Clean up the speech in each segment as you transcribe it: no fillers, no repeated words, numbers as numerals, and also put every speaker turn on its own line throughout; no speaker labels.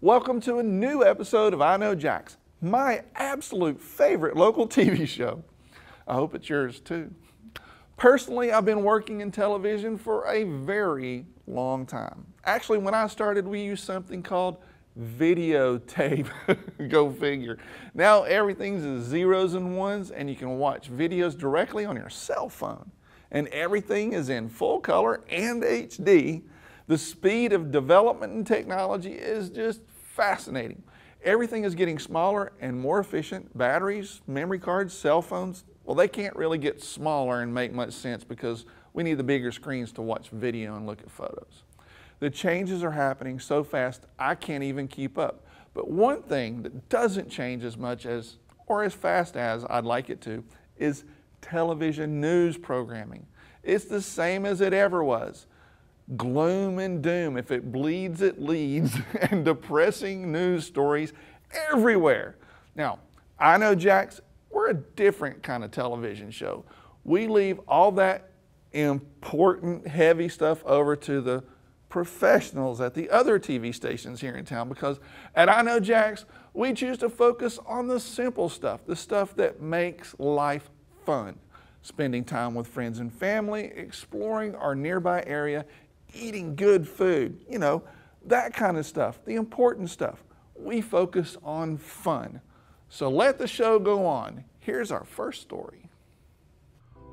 Welcome to a new episode of I Know Jax, my absolute favorite local TV show. I hope it's yours too. Personally, I've been working in television for a very long time. Actually, when I started, we used something called videotape. Go figure. Now everything's zeros and ones, and you can watch videos directly on your cell phone. And everything is in full color and HD. The speed of development and technology is just fascinating. Everything is getting smaller and more efficient. Batteries, memory cards, cell phones, well, they can't really get smaller and make much sense because we need the bigger screens to watch video and look at photos. The changes are happening so fast, I can't even keep up. But one thing that doesn't change as much as, or as fast as I'd like it to, is television news programming. It's the same as it ever was. Gloom and doom, if it bleeds, it leads, and depressing news stories everywhere. Now, I Know Jax, we're a different kind of television show. We leave all that important, heavy stuff over to the professionals at the other TV stations here in town, because at I Know Jax, we choose to focus on the simple stuff, the stuff that makes life fun. Spending time with friends and family, exploring our nearby area, eating good food, you know, that kind of stuff, the important stuff. We focus on fun. So let the show go on. Here's our first story.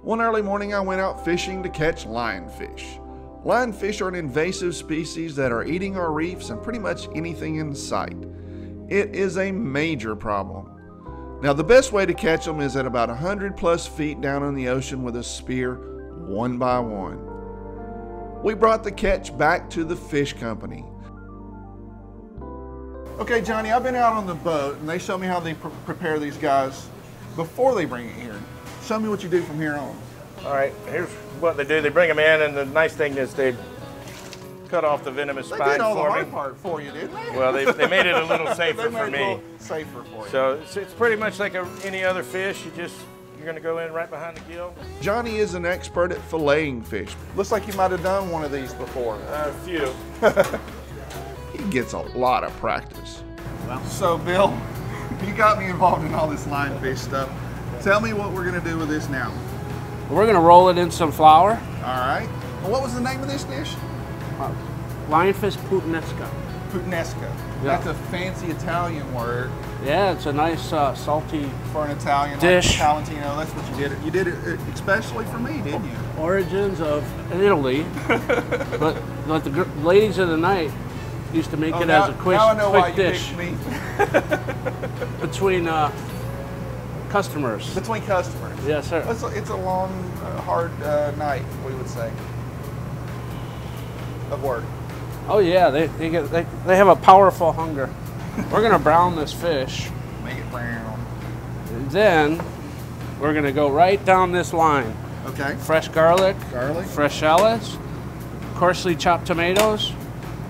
One early morning, I went out fishing to catch lionfish. Lionfish are an invasive species that are eating our reefs and pretty much anything in sight. It is a major problem. Now, the best way to catch them is at about 100+ feet down in the ocean with a spear, one by one. We brought the catch back to the fish company. Okay, Johnny, I've been out on the boat and they show me how they prepare these guys before they bring it here. Show me what you do from here on.
All right, here's what they do. They bring them in, and the nice thing is they cut off the venomous spine for me.
They did all the hard part for you, didn't they?
Well, they made it a little safer for me.
Safer for you.
So it's pretty much like any other fish. You're gonna go in right behind the gill.
Johnny is an expert at filleting fish. Looks like you might have done one of these before.
A few.
He gets a lot of practice. Well, so Bill, you got me involved in all this lionfish stuff. Tell me what we're gonna do with this now.
We're gonna roll it in some flour.
All right. Well, what was the name of this dish?
Lionfish Puttanesca.
Puttanesca.
Yeah.
That's a fancy Italian word.
Yeah, it's a nice salty
for an Italian
dish.
Like Talentino, that's what you did. You did it especially for me, didn't you?
Origins of Italy, but the ladies of the night used to make it as a quick dish between customers.
Between customers.
Yes, sir.
It's a long, hard night, we would say, of work.
Oh yeah, they have a powerful hunger. We're gonna brown this fish.
Make it brown.
And then we're gonna go right down this line.
Okay.
Fresh garlic.
Garlic.
Fresh shallots. Coarsely chopped tomatoes.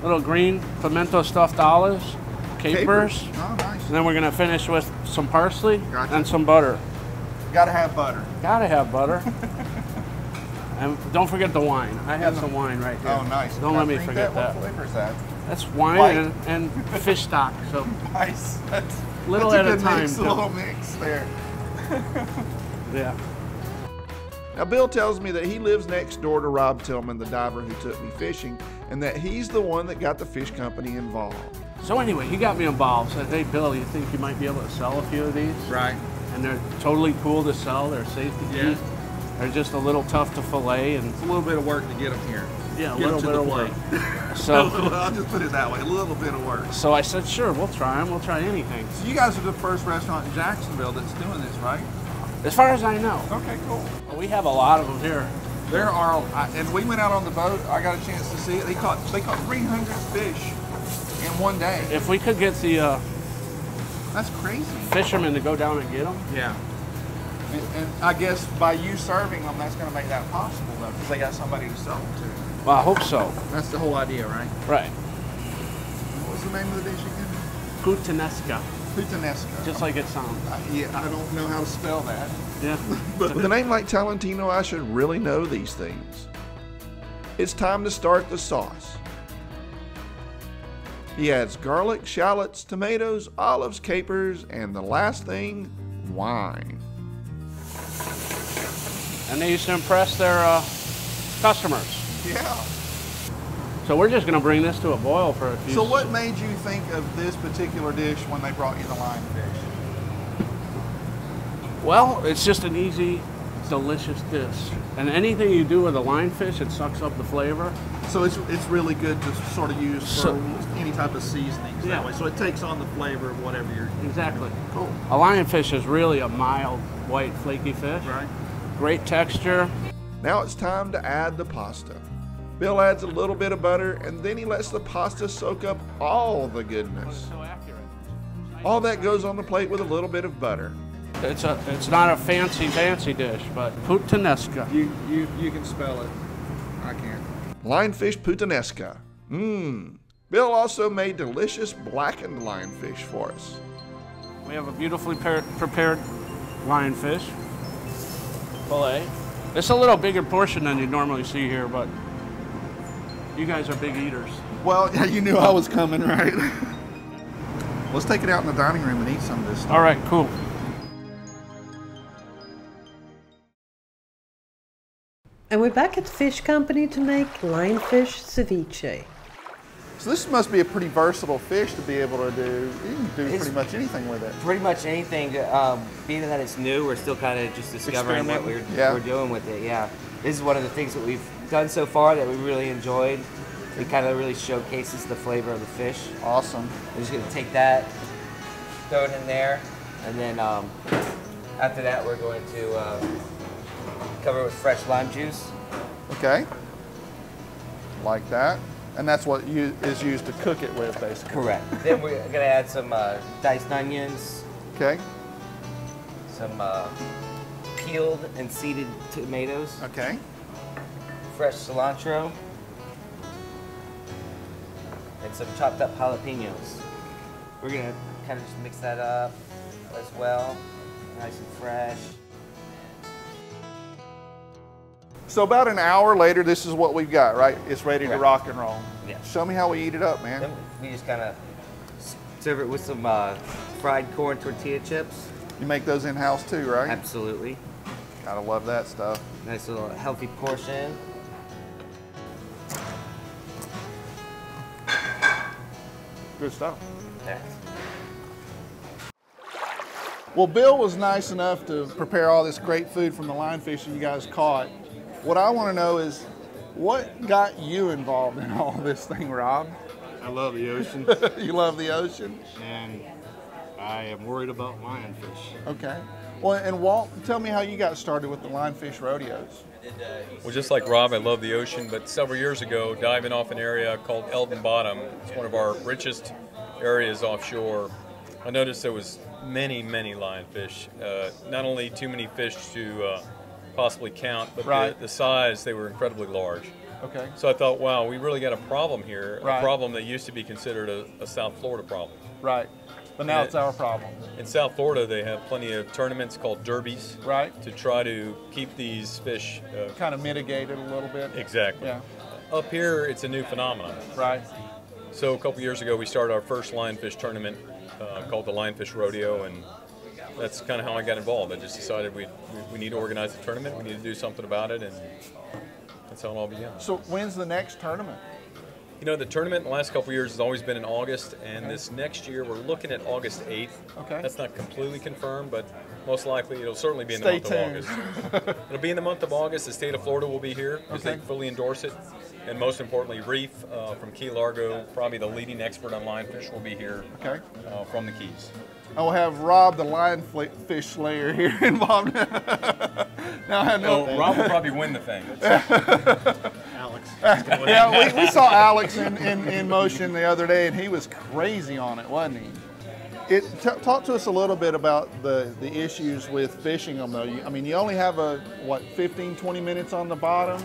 Little green pimento stuffed olives. Capers.
Oh, nice.
And then we're gonna finish with some parsley
Gotcha.
and some butter.
Gotta have butter.
Gotta have butter. And don't forget the wine. I have some wine right here.
Oh, nice.
Don't let me forget that.
What flavor is that?
That's wine and fish stock. So
nice. That's
at a time.
Mix, a little mix there.
Yeah.
Now, Bill tells me that he lives next door to Rob Tillman, the diver who took me fishing, and that he's the one that got the fish company involved.
So anyway, he got me involved. Said, "Hey, Bill, you think you might be able to sell a few of these?"
Right.
And they're totally cool to sell. They're safe to eat. They're just a little tough to fillet, and
it's a little bit of work to get them here.
Yeah, a little bit of work.
So I'll just put it that way, a little bit of work.
So I said, sure, we'll try them. We'll try anything.
So you guys are the first restaurant in Jacksonville that's doing this, right?
As far as I know.
Okay, cool.
We have a lot of them here.
There are, and we went out on the boat. I got a chance to see it. They caught 300 fish in one day.
If we could get the
that's crazy.
Fishermen to go down and get them.
Yeah. And I guess by you serving them, that's going to make that possible, though, because they got somebody to sell them to.
Well, I hope so.
That's the whole idea, right?
Right.
What was the name of the dish again?
Puttanesca.
Puttanesca.
Just like it sounds.
Yeah, I don't know how to spell that.
Yeah.
But with a name like Talentino, I should really know these things. It's time to start the sauce. He adds garlic, shallots, tomatoes, olives, capers, and the last thing, wine.
And they used to impress their customers.
Yeah.
So we're just going to bring this to a boil for a few.
So what made you think of this particular dish when they brought you the lionfish?
Well, it's just an easy, delicious dish. And anything you do with a lionfish, it sucks up the flavor.
So it's really good to sort of use for any type of seasonings that way. So it takes on the flavor of whatever you're...
Exactly.
Cool.
A lionfish is really a mild, white, flaky fish.
Right.
Great texture.
Now it's time to add the pasta. Bill adds a little bit of butter, and then he lets the pasta soak up all the goodness.
So accurate.
All that goes on the plate with a little bit of butter.
It's not a fancy dish, but Puttanesca.
You can spell it. I can't. Lionfish Puttanesca. Bill also made delicious blackened lionfish for us.
We have a beautifully prepared lionfish fillet. It's a little bigger portion than you normally see here, but you guys are big eaters.
Well, yeah, you knew I was coming, right? Let's take it out in the dining room and eat some of this stuff.
All right, cool.
And we're back at the fish company to make lionfish ceviche.
So this must be a pretty versatile fish to be able to do. You can do pretty much anything with it.
Pretty much anything. Being that it's new, we're still kind of just discovering what we're doing with it. Yeah, this is one of the things that we've done so far that we really enjoyed. It kind of really showcases the flavor of the fish.
Awesome.
We're just gonna take that, throw it in there, and then after that we're going to cover it with fresh lime juice.
Okay. Like that. And that's what is used to cook it with, basically.
Correct. Then we're gonna add some diced onions.
Okay.
Some peeled and seeded tomatoes.
Okay.
Fresh cilantro. And some chopped up jalapenos. We're gonna kind of just mix that up as well. Nice and fresh.
So about an hour later, this is what we've got, right? It's ready to
Correct.
rock and roll.
Yeah.
Show me how we eat it up, man.
Then we just kind of serve it with some fried corn tortilla chips.
You make those in-house too, right?
Absolutely.
Gotta love that stuff.
Nice little healthy portion.
Good stuff.
Yeah.
Well, Bill was nice enough to prepare all this great food from the lionfish that you guys caught. What I want to know is, what got you involved in all this thing, Rob?
I love the ocean,
You love the ocean?
and I am worried about lionfish.
Okay. Well, and Walt, tell me how you got started with the Lionfish Rodeos.
Well, just like Rob, I love the ocean, but several years ago, diving off an area called Eldon Bottom, it's one of our richest areas offshore, I noticed there was many lionfish. Not only too many fish to possibly count, but the size, they were incredibly large.
Okay.
So I thought, wow, we really got a problem here, a
Right.
problem that used to be considered a South Florida problem.
Right. But now it's our problem.
In South Florida, they have plenty of tournaments called derbies,
Right.
to try to keep these fish.
Kind of mitigate it a little bit.
Exactly.
Yeah.
Up here, it's a new phenomenon.
Right.
So a couple years ago, we started our first lionfish tournament called the Lionfish Rodeo, and that's kind of how I got involved. I just decided we need to organize a tournament, we need to do something about it, and that's how it all began.
So when's the next tournament?
You know, the tournament in the last couple of years has always been in August, and this next year we're looking at August 8th.
Okay.
That's not completely confirmed, but most likely it'll certainly be in the
Stay
month
tuned.
of August. It'll be in the month of August. The state of Florida will be here because
Okay.
they fully endorse it. And most importantly, Reef from Key Largo, probably the leading expert on lionfish, will be here
Okay.
from the Keys.
I will have Rob, the lionfish slayer, here involved. Now I have no.
So Rob will probably win the thing.
Alex.
Yeah, we saw Alex in motion the other day, and he was crazy on it, wasn't he? Talk to us a little bit about the issues with fishing them, though. I mean, you only have 15, 20 minutes on the bottom,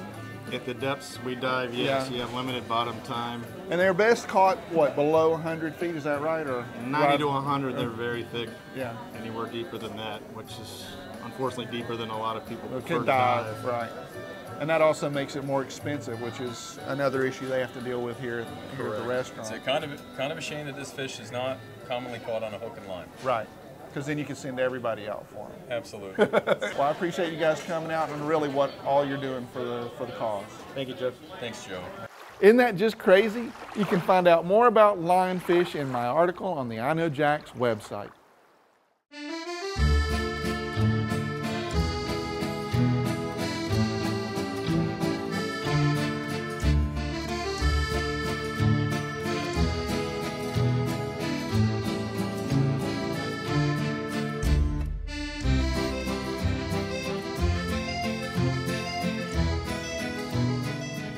At the depths we dive, yes,
Yeah.
you have limited bottom time.
and they're best caught, below 100 feet, is that right? Or
90 to 100, they're very thick.
Yeah.
Anywhere deeper than that, which is unfortunately deeper than a lot of people
Or
prefer
could
to
dive, right. And that also makes it more expensive, which is another issue they have to deal with here at the restaurant.
It's kind of a shame that this fish is not commonly caught on a hook and line.
Right, because then you can send everybody out for them.
Absolutely.
Well, I appreciate you guys coming out and really what all you're doing for the cause.
Thank you, Jeff.
Thanks, Joe.
Isn't that just crazy? You can find out more about lionfish in my article on the I Know Jack's website.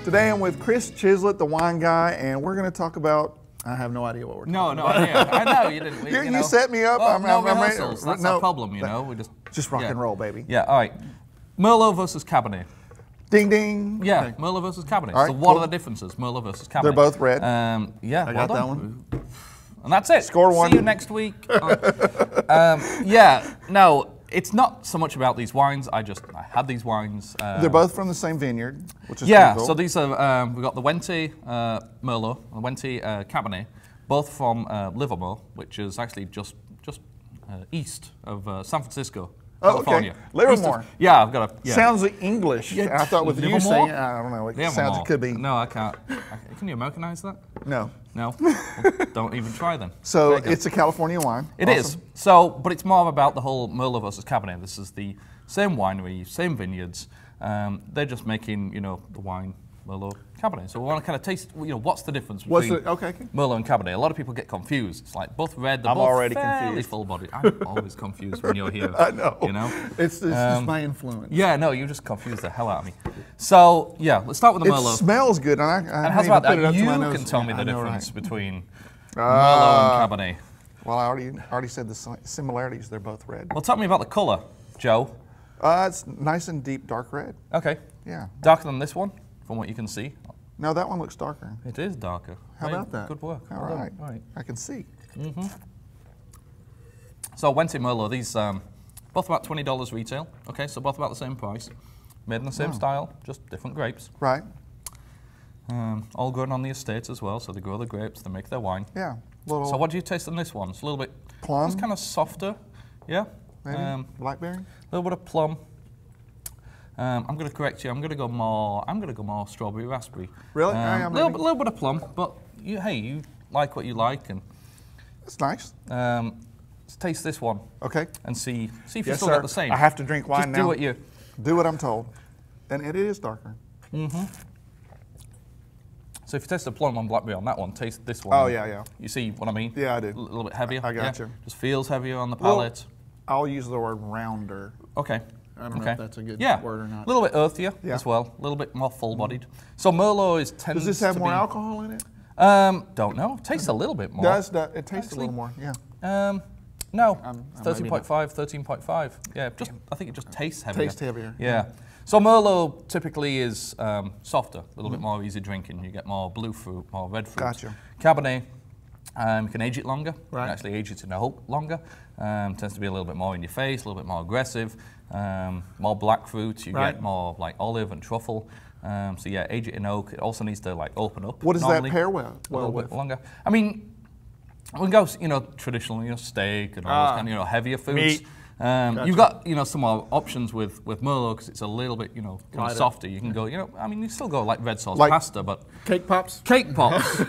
Today I'm with Chris Chislett, the wine guy, and we're going to talk about, I have no idea what we're talking about.
I know you didn't.
You set me up.
Well, no rehearsals. That's our problem, you know. We
just rock and roll, baby.
Yeah, all right. Merlot versus Cabernet.
Ding ding.
Yeah,
Okay.
Merlot versus Cabernet.
All right,
so what
cool.
are the differences, Merlot versus Cabernet?
They're both red.
Yeah,
I got that one.
And that's it.
Score one.
See you next week. Yeah, no, it's not so much about these wines. I had these wines.
They're both from the same vineyard, which is
yeah.
pretty cool.
So these are we've got the Wente Merlot, the Wente Cabernet, both from Livermore, which is actually just east of San Francisco, California.
Okay. Livermore.
Yeah, I've got a. Yeah.
Sounds English.
Yeah.
I thought with you
Livermore?
saying, I don't know. It sounds. It could be.
No, I can't. Can you Americanize that?
No.
No. Well, don't even try then.
So it's a California wine.
It is. So, but it's more about the whole Merlot versus Cabernet. This is the same winery, same vineyards. They're just making, the wine Merlot Cabernet. So we want to kind of taste, what's the difference between Merlot and Cabernet? A lot of people get confused. It's like both red, they're both
already
fairly
confused.
full-bodied. I'm always confused when you're here.
I know. It's just my influence.
Yeah, no, you just confused the hell out of me. So, yeah, let's start with the Merlot.
It smells good. And
how's about that? You can tell me the difference between Merlot and Cabernet.
Well, I already said the similarities. They're both red.
Well, tell me about the color, Joe.
It's nice and deep dark red.
Okay.
Yeah.
Darker than this one, from what you can see.
No, that one looks darker.
It is darker.
How about that?
Good work.
All right. I can see.
So Wente Merlot, these both about $20 retail. Okay, so both about the same price. Made in the same style, just different grapes.
Right.
All grown on the estate as well, so they grow the grapes, they make their wine.
Yeah.
So what do you taste in this one? It's a little bit
plum.
It's kind of softer. Yeah.
Maybe blackberry.
A little bit of plum. I'm going to correct you. I'm going to go more strawberry raspberry.
Really?
A little bit of plum, but you like what you like, and
it's nice.
Let's taste this one.
Okay.
And see if you still got the same.
I have to drink wine now.
Do
what I'm told, and it is darker.
So if you taste the plum on blackberry on that one, taste this one.
Oh yeah.
You see what I mean?
Yeah, I do.
A little bit heavier.
I got you.
Just feels heavier on the palate.
Well, I'll use the word rounder.
Okay.
I don't know if that's a good word or not.
A little bit earthier as well, a little bit more full-bodied. So Merlot tends to
Does this have more alcohol in it?
Don't know. Tastes a little bit more.
It tastes a little more, yeah.
No, 13.5, 13.5. Yeah, I think it just tastes heavier.
Tastes heavier.
Yeah. So Merlot typically is softer, a little bit more easy drinking. You get more blue fruit, more red fruit.
Gotcha.
Cabernet, you can age it longer.
Right.
You can actually age it in a oak longer. Tends to be a little bit more in your face, a little bit more aggressive. More black fruit, you get more like olive and truffle. So yeah, age it in oak. It also needs to like open up.
What does that pair well
a little
with?
bit longer. I mean, we go, traditional, steak and all those kind of, heavier foods.
Meat.
You've got, some more options with Merlot because it's a little bit, kind of softer. You can go, you still go like red sauce pasta, but
cake pops.
Cake pops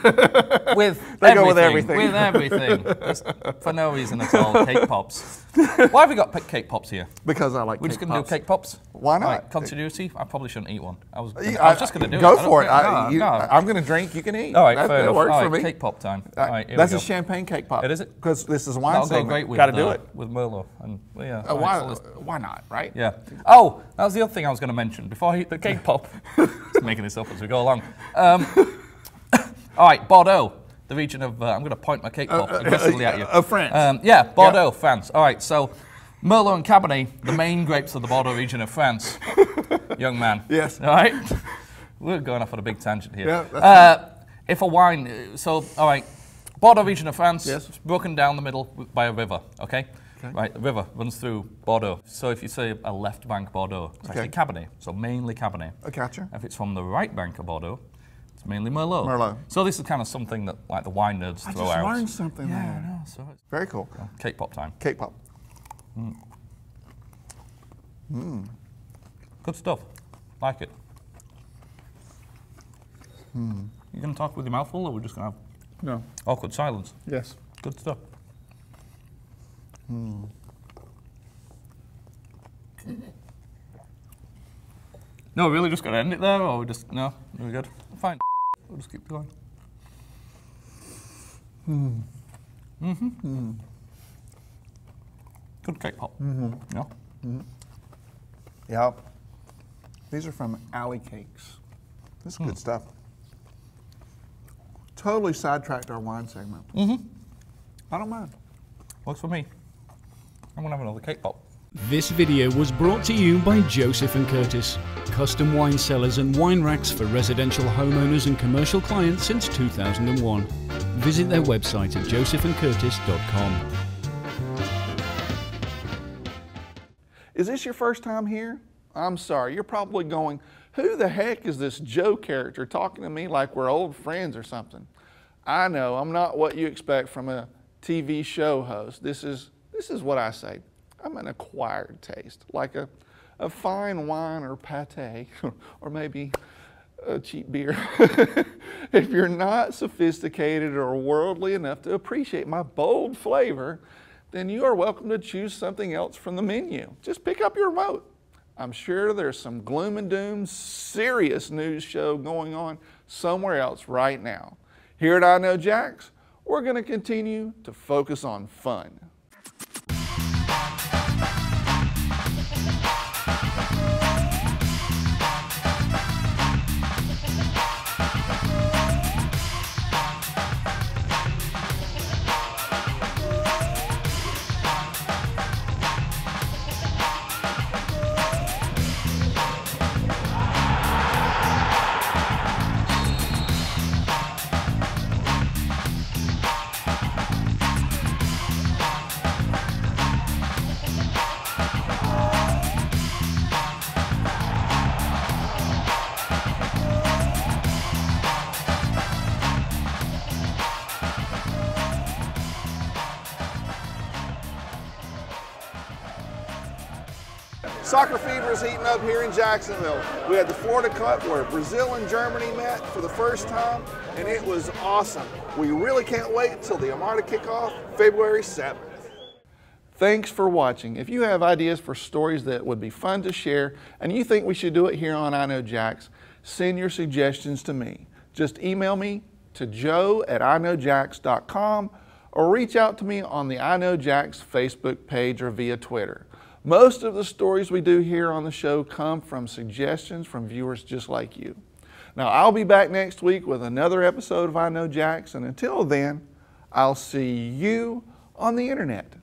with
go with everything.
With everything, just for no reason at all. Cake pops. Why have we got cake pops here?
Because I like.
We're just going to do cake pops.
Why not?
Right, continuity. I probably shouldn't eat one. I was just going to do it.
Go for it.
No.
I'm going to drink. You can eat.
All right, fair enough.
That works for me.
Cake pop time. All right,
that's a champagne cake pop.
It is it?
Because this is a wine
That'll
segment.
go great with,
got to do it
with Merlot. And
why not? Right?
Yeah. Oh, that was the other thing I was going to mention before I eat the cake pop. Just making this up as we go along. All right, Bordeaux, the region of. I'm going to point my cake pop aggressively at you.
France.
Yeah, Bordeaux, France. All right, so Merlot and Cabernet, the main grapes of the Bordeaux region of France. Young man.
Yes.
All right. We're going off on a big tangent here.
Yeah,
if a wine, all right, Bordeaux region of France,
yes.
broken down the middle by a river, okay?
Okay.
Right, the river runs through Bordeaux. So if you say a left bank Bordeaux, it's actually Cabernet, so mainly Cabernet.
I gotcha.
If it's from the right bank of Bordeaux, it's mainly Merlot.
Merlot.
So this is kind of something that like the wine nerds throw out.
I just learned something
Yeah,
there.
I know. So it's
Very cool.
cake pop time.
Cake pop.
Good stuff. Like it. You going to talk with your mouth full, or we're just going to have
No.
awkward silence?
Yes.
Good stuff. No, we're really just going to end it there, or we just, no, we're good? Fine. We'll just keep going. Good cake pop. Yeah.
Yeah. These are from Alley Cakes. This is good stuff. Totally sidetracked our wine segment. I don't mind.
Works for me. I'm going to have another cake pop.
This video was brought to you by Joseph & Curtis, custom wine cellars and wine racks for residential homeowners and commercial clients since 2001. Visit their website at josephandcurtis.com.
Is this your first time here? I'm sorry, you're probably going, who the heck is this Joe character talking to me like we're old friends or something? I know, I'm not what you expect from a TV show host. This is what I say. I'm an acquired taste, like a fine wine or pate, or maybe a cheap beer. If you're not sophisticated or worldly enough to appreciate my bold flavor, then you are welcome to choose something else from the menu. Just pick up your remote. I'm sure there's some gloom and doom, serious news show going on somewhere else right now. Here at I Know Jax, we're going to continue to focus on fun. Soccer fever is heating up here in Jacksonville. We had the Florida Cup where Brazil and Germany met for the first time, and it was awesome. We really can't wait until the Armada kickoff, February 7th. Thanks for watching. If you have ideas for stories that would be fun to share, and you think we should do it here on I Know Jax, send your suggestions to me. Just email me to joe@iknowjax.com or reach out to me on the I Know Jax Facebook page or via Twitter. Most of the stories we do here on the show come from suggestions from viewers just like you. Now, I'll be back next week with another episode of I Know Jax, and until then, I'll see you on the internet.